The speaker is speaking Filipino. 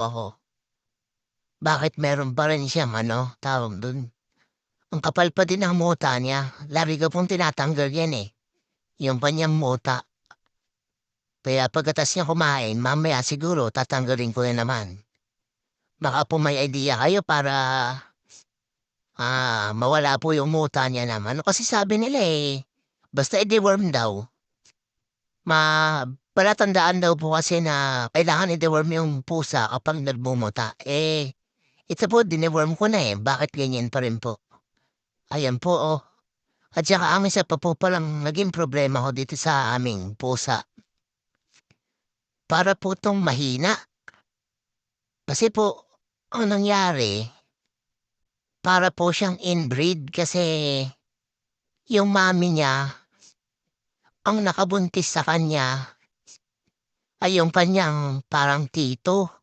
ako, bakit meron pa rin siyang ano, tawag dun, ang kapal pa din ng muta niya. Lagi ko pong tinatanggal yan, eh, yung kanyang muta. Kaya pagkatas niya kumain, mamaya siguro tatanggalin ko na naman. Baka po may idea kayo para, mawala po yung muta niya naman. Kasi sabi nila, eh, basta i-deworm daw. Palatandaan daw po kasi na kailangan i-deworm yung pusa kapag nagmumuta. Ito po dineworm ko na, eh, bakit ganyan pa rin po? Ayan po, oh. At saka ang isa pa po palang naging problema ko dito sa aming pusa, para po 'tong mahina. Kasi po ang nangyari, para po siyang inbreed kasi yung mommy niya ang nakabuntis sa kanya ay yung kanyang parang tito.